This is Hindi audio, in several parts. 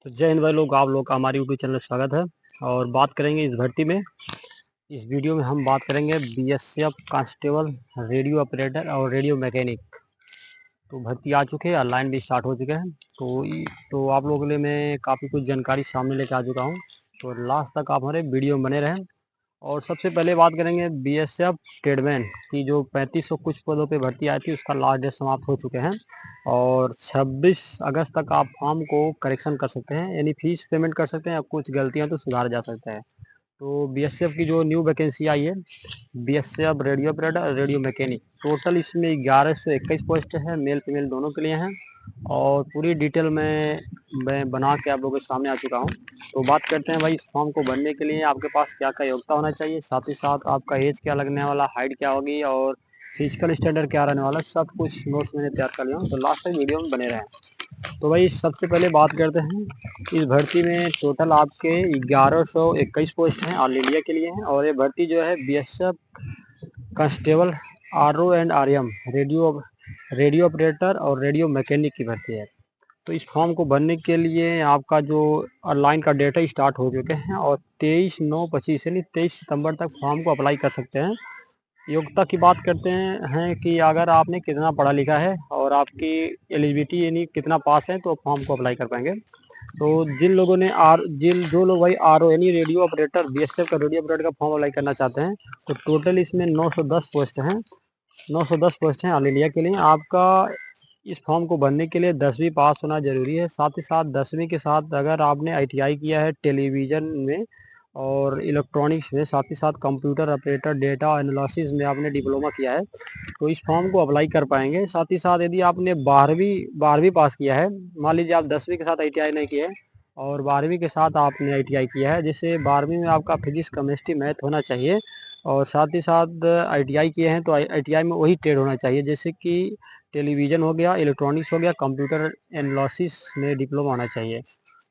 तो जय हिंद भाई लोग, आप लोग का हमारे यूट्यूब चैनल में स्वागत है। और बात करेंगे इस भर्ती में। इस वीडियो में हम बात करेंगे बीएसएफ कांस्टेबल, रेडियो ऑपरेटर और रेडियो मैकेनिक। तो भर्ती आ चुके हैं, ऑनलाइन भी स्टार्ट हो चुके हैं। तो आप लोगों के लिए मैं काफ़ी कुछ जानकारी सामने लेके आ चुका हूँ। तो लास्ट तक आप हमारे वीडियो में बने रहें। और सबसे पहले बात करेंगे बीएसएफ ट्रेडमैन की, जो 3500 कुछ पदों पे भर्ती आई थी, उसका लास्ट डेट समाप्त हो चुके हैं। और 26 अगस्त तक आप फॉर्म को करेक्शन कर सकते हैं, यानी फीस पेमेंट कर सकते हैं, या कुछ गलतियां तो सुधार जा सकता है। तो बीएसएफ की जो न्यू वैकेंसी आई है, BSF radio operator, radio mechanic, total इसमें 1121 पोस्ट है, मेल फीमेल दोनों के लिए हैं। और पूरी डिटेल में मैं बना के आप लोगों के सामने आ चुका हूँ। तो बात करते हैं भाई, इस फॉर्म को भरने के लिए आपके पास क्या क्या योग्यता होना चाहिए, साथ ही साथ आपका एज क्या लगने वाला, हाइट क्या होगी और फिजिकल स्टैंडर्ड क्या रहने वाला, सब कुछ नोट्स मैंने तैयार कर लिया हूँ। तो लास्ट तक वीडियो में बने रहें। तो भाई सबसे पहले बात करते हैं, इस भर्ती में टोटल आपके 1121 पोस्ट हैं, ऑल इंडिया के लिए हैं। और ये भर्ती जो है BSF constable, RO and RM, radio operator और रेडियो मैकेनिक की भर्ती है। तो इस फॉर्म को भरने के लिए आपका जो ऑनलाइन का डेटा स्टार्ट हो चुके हैं, और 23/9/25 यानी 23 सितंबर तक फॉर्म को अप्लाई कर सकते हैं। योग्यता की बात करते हैं कि अगर आपने कितना पढ़ा लिखा है और आपकी एलिजिबिलिटी यानी कितना पास है, तो फॉर्म को अप्लाई कर पाएंगे। तो जिन जो लोग भाई आरओ यानी रेडियो ऑपरेटर, बीएसएफ का रेडियो ऑपरेटर का फॉर्म अप्लाई करना चाहते हैं, तो टोटल इसमें 910 पोस्ट हैं। 910 पोस्ट हैं ऑल इंडिया के लिए। आपका इस फॉर्म को भरने के लिए 10वीं पास होना ज़रूरी है। साथ ही साथ 10वीं के साथ अगर आपने आईटीआई किया है टेलीविज़न में और इलेक्ट्रॉनिक्स में, साथ ही साथ कंप्यूटर ऑपरेटर, डेटा एनालिसिस में आपने डिप्लोमा किया है, तो इस फॉर्म को अप्लाई कर पाएंगे। साथ ही साथ यदि आपने 12वीं पास किया है, मान लीजिए आप 10वीं के साथ आईटीआई नहीं किए और 12वीं के साथ आपने आईटीआई किया है, जैसे 12वीं में आपका फिजिक्स, केमिस्ट्री, मैथ होना चाहिए। और साथ ही साथ आईटीआई किए हैं तो आईटीआई में वही ट्रेड होना चाहिए, जैसे कि टेलीविज़न हो गया, इलेक्ट्रॉनिक्स हो गया, कंप्यूटर एनालिसिस में डिप्लोमा होना चाहिए।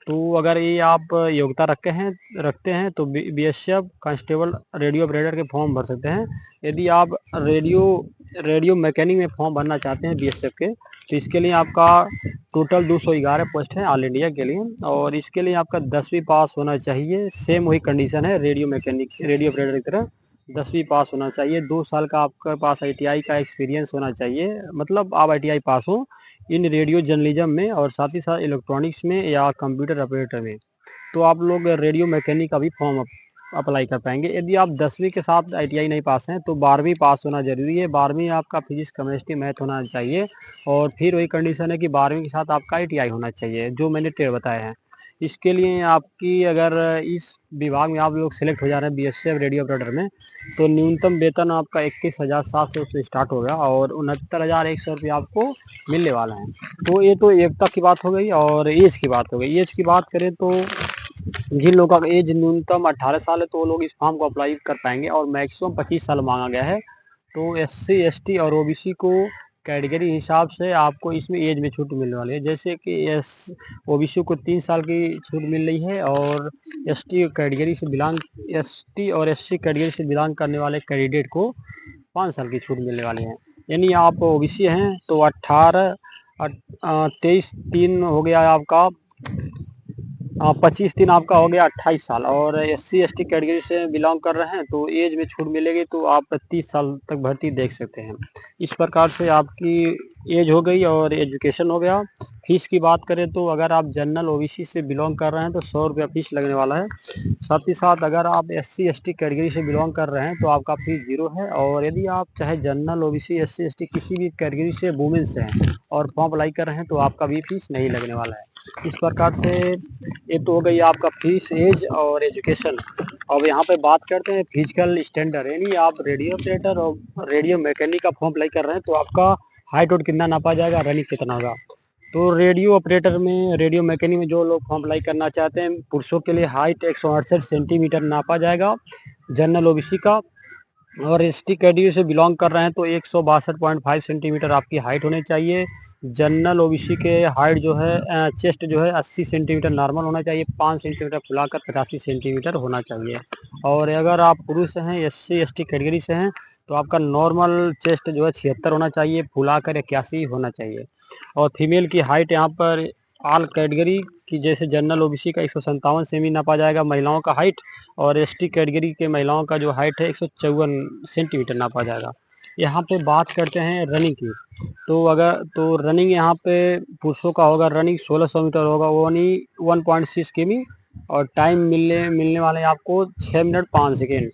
तो अगर ये आप योग्यता रखते हैं तो बीएसएफ कांस्टेबल रेडियो ऑपरेटर के फॉर्म भर सकते हैं। यदि आप रेडियो मैकेनिक में फॉर्म भरना चाहते हैं बीएसएफ के, तो इसके लिए आपका टोटल 211 पोस्ट है ऑल इंडिया के लिए। और इसके लिए आपका 10वीं पास होना चाहिए। सेम वही कंडीशन है रेडियो मैकेनिक, रेडियो ऑपरेटर की तरह 10वीं पास होना चाहिए। 2 साल का आपके पास आईटीआई का एक्सपीरियंस होना चाहिए, मतलब आप आईटीआई पास हो इन रेडियो जर्नलिज्म में, और साथ ही साथ इलेक्ट्रॉनिक्स में या कंप्यूटर ऑपरेटर में। तो आप लोग रेडियो मैकेनिक का भी फॉर्म अप्लाई कर पाएंगे। यदि आप 10वीं के साथ आईटीआई नहीं पास हैं, तो 12वीं पास होना ज़रूरी है। 12वीं आपका फिजिक्स, केमिस्ट्री, मैथ होना चाहिए। और फिर वही कंडीशन है कि 12वीं के साथ आपका आईटीआई होना चाहिए, जो मैंने ट्रेड बताए हैं। इसके लिए आपकी, अगर इस विभाग में आप लोग सेलेक्ट हो जा रहे हैं बीएसएफ रेडियो ऑपरेटर में, तो न्यूनतम वेतन आपका 21,700 से स्टार्ट होगा और 69,100 रुपये आपको मिलने वाला है। तो ये तो एकता की बात हो गई। और एज की बात हो गई। एज की बात करें तो जिन लोगों का एज न्यूनतम 18 साल है, तो वो लोग इस फॉर्म को अप्लाई कर पाएंगे। और मैक्सिमम 25 साल मांगा गया है। तो एससी, एसटी और ओबीसी को कैटेगरी हिसाब से आपको इसमें एज में छूट मिलने वाली है। जैसे कि ओबीसी को 3 साल की छूट मिल रही है, और एसटी और एससी कैटेगरी से बिलोंग करने वाले कैंडिडेट को 5 साल की छूट मिलने वाली है। यानी आप ओबीसी हैं तो 23/3 हो गया आपका, 25/3 आपका हो गया 28 साल। और एससी एसटी कैटेगरी से बिलोंग कर रहे हैं तो एज में छूट मिलेगी, तो आप 30 साल तक भर्ती देख सकते हैं। इस प्रकार से आपकी एज हो गई और एजुकेशन हो गया। फीस की बात करें तो अगर आप जनरल ओबीसी से बिलोंग कर रहे हैं तो 100 रुपया फीस लगने वाला है। साथ ही साथ अगर आप एससी एसटी कैटेगरी से बिलोंग कर रहे हैं तो आपका फीस 0 है। और यदि आप चाहे जनरल ओबीसी, एससी एसटी किसी भी कैटेगरी से वुमेन से हैं और फॉर्म अप्लाई कर रहे हैं, तो आपका भी फीस नहीं लगने वाला है। इस प्रकार से ये तो हो गई आपका फीस, एज और एजुकेशन। अब यहाँ पे बात करते हैं फिजिकल स्टैंडर्ड, यानी आप रेडियो ऑपरेटर और रेडियो मैकेनिक का फॉर्म अप्लाई कर रहे हैं, तो आपका हाइट और कितना नापा जाएगा, रनिंग कितना होगा। तो रेडियो ऑपरेटर में, रेडियो मैकेनिक में जो लोग फॉर्म अप्लाई करना चाहते हैं, पुरुषों के लिए हाइट 168 सेंटीमीटर नापा जाएगा जनरल ओबीसी का। और एसटी कैटेगरी से बिलोंग कर रहे हैं तो 162.5 सेंटीमीटर आपकी हाइट होनी चाहिए। जनरल ओबीसी के हाइट जो है, चेस्ट जो है 80 सेंटीमीटर नॉर्मल होना चाहिए, 5 सेंटीमीटर फुलाकर 85 सेंटीमीटर होना चाहिए। और अगर आप पुरुष हैं, एससी एसटी कैटेगरी से हैं, तो आपका नॉर्मल चेस्ट जो है 76 होना चाहिए, फुलाकर 81 होना चाहिए। और फीमेल की हाइट यहाँ पर ऑल कैटेगरी की जैसे जनरल ओबीसी का 157 सेमी नापा जाएगा महिलाओं का हाइट, और एसटी कैटेगरी के महिलाओं का जो हाइट है 154 सेंटीमीटर नापा जाएगा। यहाँ पे बात करते हैं रनिंग की, तो रनिंग यहाँ पे पुरुषों का होगा, रनिंग 1600 मीटर होगा, वो 1.6 किमी, और टाइम मिलने वाले हैं आपको 6 मिनट 5 सेकेंड,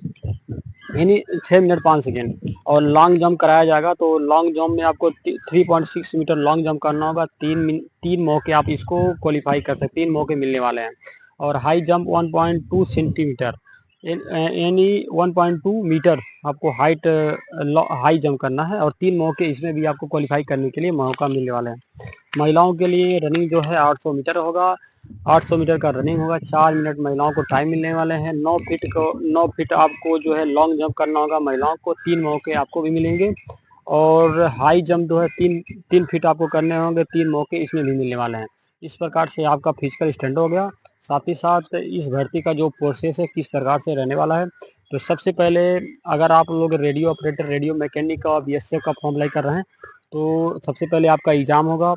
यानी 6 मिनट 5 सेकेंड। और लॉन्ग जंप कराया जाएगा, तो लॉन्ग जंप में आपको 3.6 मीटर लॉन्ग जंप करना होगा। तीन मौके आप इसको क्वालिफाई कर सकते हैं, 3 मौके मिलने वाले हैं। और हाई जंप 1.2 सेंटीमीटर, यानी 1.2 मीटर आपको हाई जंप करना है, और 3 मौके इसमें भी आपको क्वालिफाई करने के लिए मौका मिलने वाला है। महिलाओं के लिए रनिंग जो है 800 मीटर होगा, 800 मीटर का रनिंग होगा, 4 मिनट महिलाओं को टाइम मिलने वाले हैं। 9 फीट आपको जो है लॉन्ग जंप करना होगा महिलाओं को, 3 मौके आपको भी मिलेंगे। और हाई जंप जो है 3 फीट आपको करने होंगे, 3 मौके इसमें भी मिलने वाले हैं। इस प्रकार से आपका फिजिकल स्टैंड हो गया। साथ ही साथ इस भर्ती का जो प्रोसेस है किस प्रकार से रहने वाला है, तो सबसे पहले अगर आप लोग रेडियो ऑपरेटर, रेडियो मैकेनिक का बीएसएफ का फॉर्म अप्लाई कर रहे हैं, तो सबसे पहले आपका एग्ज़ाम होगा।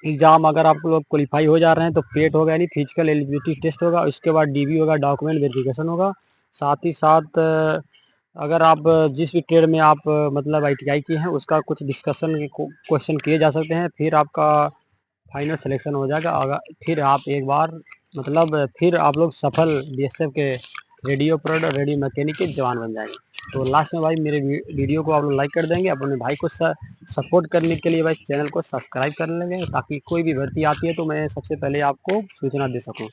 एग्ज़ाम अगर आप लोग क्वालिफाई हो जा रहे हैं तो पेट होगा, यानी फिजिकल एलिजिबिलिटी टेस्ट होगा, उसके बाद डीबी होगा, डॉक्यूमेंट वेरिफिकेशन होगा। साथ ही साथ अगर आप जिस भी ट्रेड में आप मतलब आईटीआई किए हैं उसका कुछ डिस्कशन क्वेश्चन किए जा सकते हैं, फिर आपका फाइनल सिलेक्शन हो जाएगा। अगर फिर आप एक बार मतलब फिर आप लोग सफल बीएसएफ के रेडियो ऑपरेटर, रेडियो मैकेनिक के जवान बन जाएंगे। तो लास्ट में भाई मेरे वीडियो को आप लोग लाइक कर देंगे, अपने भाई को सपोर्ट करने के लिए भाई चैनल को सब्सक्राइब कर लेंगे, ताकि कोई भी भर्ती आती है तो मैं सबसे पहले आपको सूचना दे सकूं।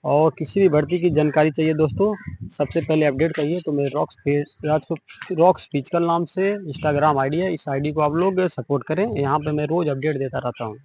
और किसी भी भर्ती की जानकारी चाहिए दोस्तों, सबसे पहले अपडेट चाहिए, तो मेरे रॉक्स फिजिकल नाम से इंस्टाग्राम आईडी है, इस आईडी को आप लोग सपोर्ट करें। यहाँ पे मैं रोज़ अपडेट देता रहता हूँ।